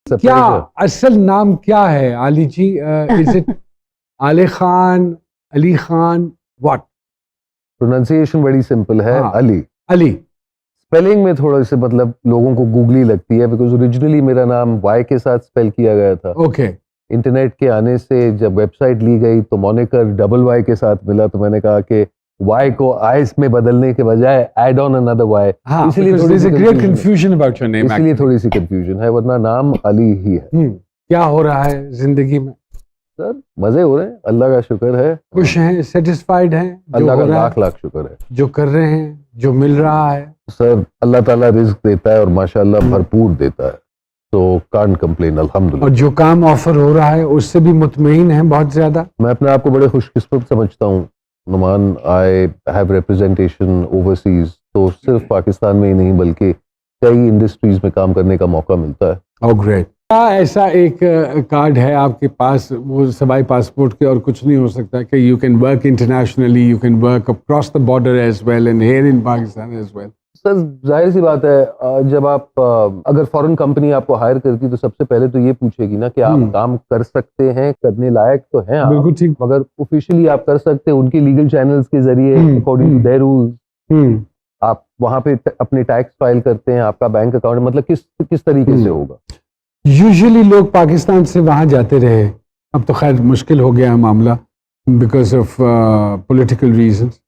क्या असल नाम क्या है अली जी? इज इट आले खान, अली खान, व्हाट? प्रोनाउंसिएशन बड़ी सिंपल है, हाँ, अली। अली। स्पेलिंग में थोड़ा से मतलब लोगों को गूगली लगती है, बिकॉज ओरिजिनली मेरा नाम वाई के साथ स्पेल किया गया था। ओके। इंटरनेट के आने से जब वेबसाइट ली गई तो मॉनिकर डबल वाई के साथ मिला, तो मैंने कहा कि वाई को आइस में बदलने के बजाय ऐड ऑन अनदर वाई, इसलिए थोड़ी सी great confusion about your name, इसलिए थोड़ी सी कंफ्यूजन है, वरना नाम अली ही है। क्या हो रहा है जिंदगी में? सर मजे हो रहे हैं, अल्लाह का शुक्र है। खुश हैं, सेटिस्फाइड हैं? अल्लाह का लाख लाख शुक्र है। जो कर रहे हैं, जो मिल रहा है? सर अल्लाह ताला रिज्क देता है और माशाल्लाह भरपूर देता है, तो कांट कंप्लेन, अल्हम्दुलिल्लाह। और जो काम ऑफर हो रहा है उससे भी मुतमईन है बहुत ज्यादा? मैं अपने आप को बड़े खुशकिस्मत समझता हूँ Numan. I have representation overseas, तो सिर्फ पाकिस्तान में ही नहीं बल्कि कई इंडस्ट्रीज में काम करने का मौका मिलता है। Oh great. क्या ऐसा एक कार्ड है आपके पास, वो सवाई पासपोर्ट के और कुछ नहीं हो सकता, कि you can work internationally, you can work across the border as well and here in Pakistan as well? Sir जाहिर सी बात है, जब आप अगर फॉरेन कंपनी आपको हायर करती तो सबसे पहले तो ये पूछेगी ना कि आप काम कर सकते हैं, करने लायक तो हैं आप। बिल्कुल ठीक। मगर ऑफिशियली आप कर सकते हैं उनकी लीगल चैनल्स के जरिए, अकॉर्डिंग टू देयर रूल्स। आप वहां पे अपने टैक्स फाइल करते हैं, आपका बैंक अकाउंट मतलब किस तरीके से होगा? यूजुअली लोग पाकिस्तान से वहां जाते रहे, अब तो खैर मुश्किल हो गया है मामला बिकॉज ऑफ पॉलिटिकल रीजंस।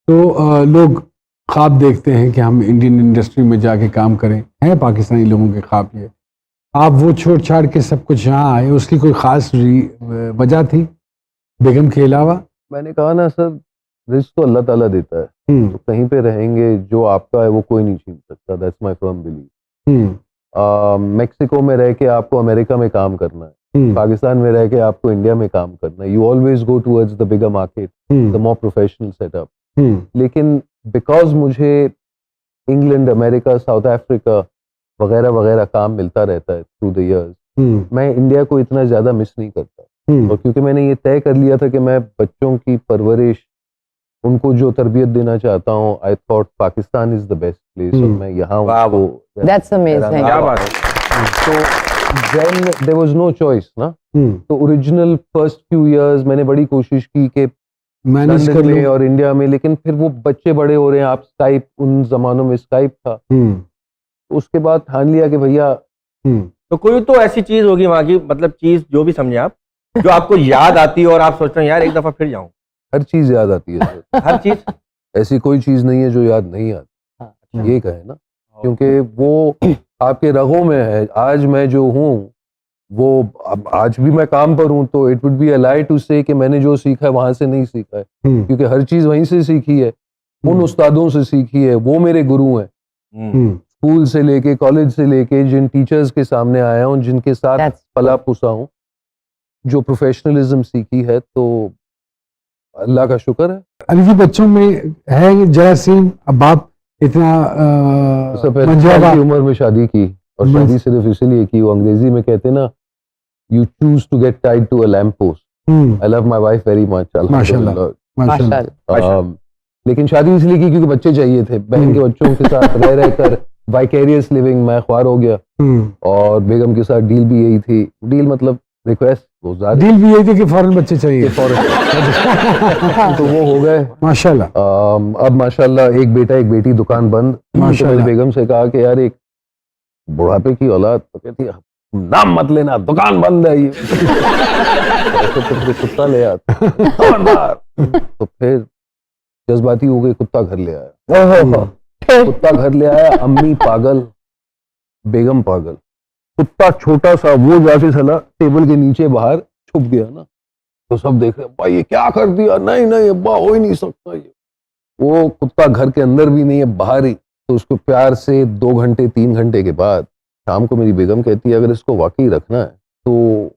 तो लोग ख्वाब देखते हैं कि हम इंडियन इंडस्ट्री में जाके काम करें, हैं पाकिस्तानी लोगों के ख्वाब ये। आप वो छोड़ छाड़ के सब कुछ यहाँ आए, उसकी कोई ख़ास वजह थी बेगम के अलावा? मैंने कहा ना सर, रिस्क तो अल्लाह ताला देता है, तो कहीं पे रहेंगे, जो आपका है वो कोई नहीं छीन सकता। That's my firm believe. Mexico में रह के आपको अमेरिका में काम करना है, पाकिस्तान में रह के आपको इंडिया में काम करना है। You always go towards the bigger market, the more professional setup. लेकिन बिकॉज मुझे इंग्लैंड, अमेरिका, साउथ अफ्रीका वगैरह वगैरह काम मिलता रहता है थ्रू द इयर्स, मैं इंडिया को इतना ज्यादा मिस नहीं करता। और क्योंकि मैंने ये तय कर लिया था कि मैं बच्चों की परवरिश, उनको जो तरबियत देना चाहता हूँ, I thought Pakistan is the best place, और मैं यहाँ हूँ। That's amazing. क्या बात है। तो then there was no choice ना। तो ओरिजिनल फर्स्ट फ्यू इयर्स मैंने बड़ी कोशिश की कि मैनेज कर लंदन में और इंडिया में, लेकिन फिर वो बच्चे बड़े हो रहे हैं, आप स्काइप, उन जमानों में स्काइप था, उसके बाद ठान लिया कि भैया। तो कोई तो ऐसी चीज होगी वहां की, मतलब चीज जो भी समझे आप, जो आपको याद आती है और आप सोचते हैं यार एक दफा फिर जाऊं? हर चीज याद आती है सर। हर चीज? ऐसी कोई चीज नहीं है जो याद नहीं आती, ये कहे ना, क्योंकि वो आपके रगों में है। आज मैं जो हूँ वो आज भी मैं काम पर हूँ, तो it would be a lie to say कि मैंने जो सीखा है वहां से नहीं सीखा है, क्योंकि हर चीज वहीं से सीखी है, उन उस्तादों से सीखी है, वो मेरे गुरु हैं। स्कूल से लेके कॉलेज से लेके जिन टीचर्स के सामने आया हूँ, जिनके साथ पला पुसा हूँ, जो प्रोफेशनलिज्म सीखी है, तो अल्लाह का शुक्र है। अली जी बच्चों में है जरासीम, अब आप इतना की उम्र में शादी की, और शादी सिर्फ इसलिए की, वो अंग्रेजी में कहते हैं ना, you choose to get tied to a lamp post. I love my wife very much, माशाल्लाह। लेकिन शादी इसलिए की क्योंकि बच्चे चाहिए थे। बहन के बच्चों के साथ रह रहकर वाइकेरियस लिविंग मैं ख्वार हो गया, और बेगम के साथ डील भी यही थी, डील मतलब रिक्वेस्ट, डील भी यही थी कि फौरन बच्चे चाहिए, तो वो हो गए माशाल्लाह। अब माशाल्लाह एक बेटा एक बेटी, दुकान बंद। तो मेरी बेगम से कहा कि यार एक बुढ़ापे की औलाद, तो कहती नाम मत लेना, दुकान बंद है ये। तो फिर कुत्ता ले आता, तो फिर जज्बाती हो गए, कुत्ता घर ले आया। कुत्ता घर ले आया, अम्मी पागल, बेगम पागल। कुत्ता छोटा सा, वो जाके साला टेबल के नीचे बाहर छुप गया ना, तो सब देख रहे, भाई ये क्या कर दिया? नहीं नहीं अब्बा, हो ही नहीं सकता ये। वो कुत्ता घर के अंदर भी नहीं है, बाहर ही। तो उसको प्यार से 2 घंटे 3 घंटे के बाद शाम को मेरी बेगम कहती है, अगर इसको वाकई रखना है तो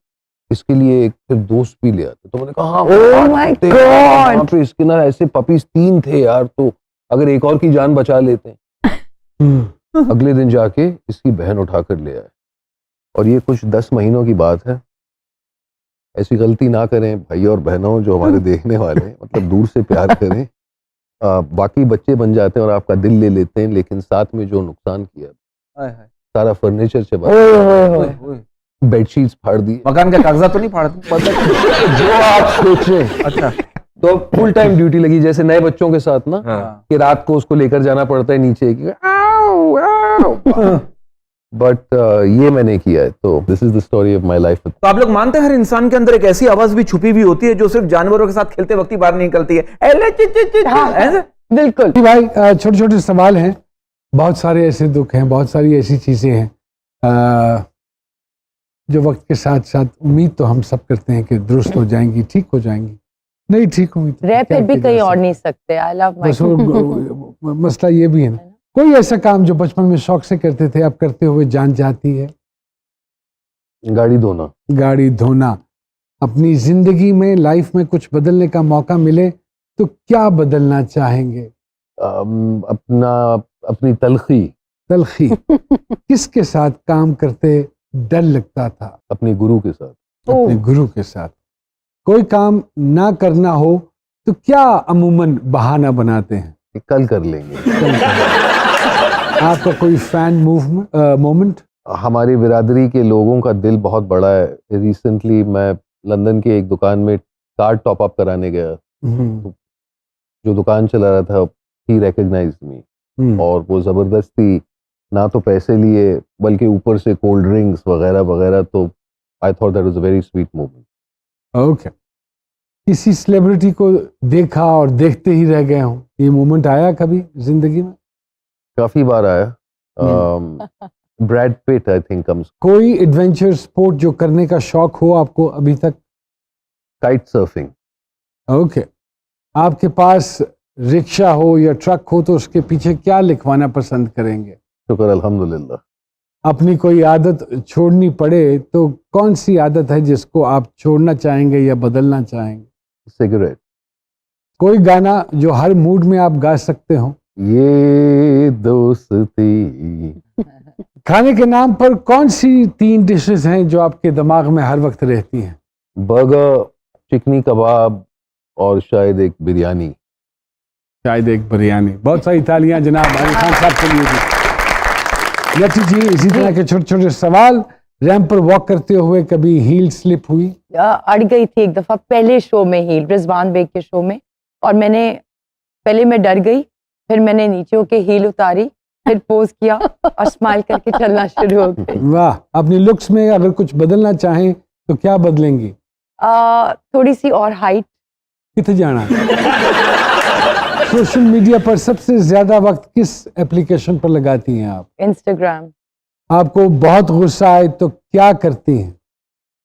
इसके लिए एक फिर दोस्त भी ले आते। तो मैंने कहा हाँ, oh my God! पे इसके ना ऐसे पपीज 3 थे यार, तो अगर एक और की जान बचा लेते हैं। अगले दिन जाके इसकी बहन उठा कर ले आए, और ये कुछ 10 महीनों की बात है। ऐसी गलती ना करें भाई और बहनों जो हमारे देखने वाले हैं, मतलब दूर से प्यार करें। बाकी बच्चे बन जाते हैं और आपका दिल ले लेते हैं, लेकिन साथ में जो नुकसान किया, सारा फर्नीचर चबा, बेडशीट्स फाड़ दी, मकान का कागजात तो नहीं फाड़ते? मतलब जो आप सोचें। अच्छा। तो फुल टाइम ड्यूटी लगी, जैसे नए बच्चों के साथ ना, हाँ। कि रात को उसको लेकर जाना पड़ता है नीचे कि बट ये मैंने किया है। तो this is the story of my life. तो आप लोग मानते हैं हर इंसान के अंदर एक ऐसी आवाज भी छुपी हुई होती है जो सिर्फ जानवरों के साथ खेलते वक्त ही बाहर नहीं निकलती है? ऐसे? बिल्कुल। जी भाई, छोटे छोटे सवाल हैं, बहुत सारे ऐसे दुख हैं, बहुत सारी ऐसी चीज़ें हैं जो वक्त के साथ साथ उम्मीद तो हम सब करते हैं कि दुरुस्त हो जाएंगी, ठीक हो जाएंगी, नहीं ठीक हुई तो रह क्या फिर भी किया कहीं जा और सकता नहीं सकते। आई लव है? बस माय मसला ये भी है ना, कोई ऐसा काम जो बचपन में शौक से करते थे, अब करते हुए जान जाती है? गाड़ी धोना। गाड़ी धोना। अपनी जिंदगी में, लाइफ में कुछ बदलने का मौका मिले तो क्या बदलना चाहेंगे? अपनी तलखी। तलखी। किसके साथ काम करते डर लगता था? अपने गुरु के साथ। अपने गुरु के साथ। कोई काम ना करना हो तो क्या अमूमन बहाना बनाते हैं? कि कल कर लेंगे। आपका कोई फैन मोमेंट? हमारी बिरादरी के लोगों का दिल बहुत बड़ा है। रिसेंटली मैं लंदन के एक दुकान में कार्ड टॉप अप कराने गया, जो दुकान चला रहा था ही रिकॉग्नाइज्ड मी, और वो जबरदस्ती ना तो पैसे लिए बल्कि ऊपर से कोल्ड ड्रिंक्स वगैरह वगैरह। तो I thought that was a very sweet moment. Okay. किसी सेलिब्रिटी को देखा और देखते ही रह गए हो, ये मोमेंट आया कभी जिंदगी में? काफी बार आया। Brad Pitt I think comes. कोई एडवेंचर स्पोर्ट जो करने का शौक हो आपको अभी तक? Kite surfing. ओके। आपके पास रिक्शा हो या ट्रक हो तो उसके पीछे क्या लिखवाना पसंद करेंगे? शुक्र अल्हम्दुलिल्लाह। अपनी कोई आदत छोड़नी पड़े तो कौन सी आदत है जिसको आप छोड़ना चाहेंगे या बदलना चाहेंगे? सिगरेट। कोई गाना जो हर मूड में आप गा सकते हो? ये दोस्ती। खाने के नाम पर कौन सी 3 डिशेस हैं जो आपके दिमाग में हर वक्त रहती हैं? बर्गर, चिकनी कबाब और शायद एक बिरयानी। शायद एक बिरयानी। बहुत सारी तालियां जनाब आमिर खान साहब के लिए भी। लटी जी, इसी तरह के छोटे छोटे सवाल। रैंप पर वॉक करते हुए कभी हील स्लिप हुई? अड़ गई थी एक दफा पहले शो में, हील रिजवान बेग के शो में, और पहले मैं डर गई, फिर मैंने नीचे होके हील उतारी, फिर पोज किया और स्माइल करके चलना शुरू हो गई। वाह। अपनी लुक्स में अगर कुछ बदलना चाहें तो क्या बदलेंगी? थोड़ी सी और हाइट। कितने जाना है? सोशल मीडिया पर सबसे ज्यादा वक्त किस एप्लीकेशन पर लगाती हैं आप? इंस्टाग्राम। आपको बहुत गुस्सा आए तो क्या करती हैं?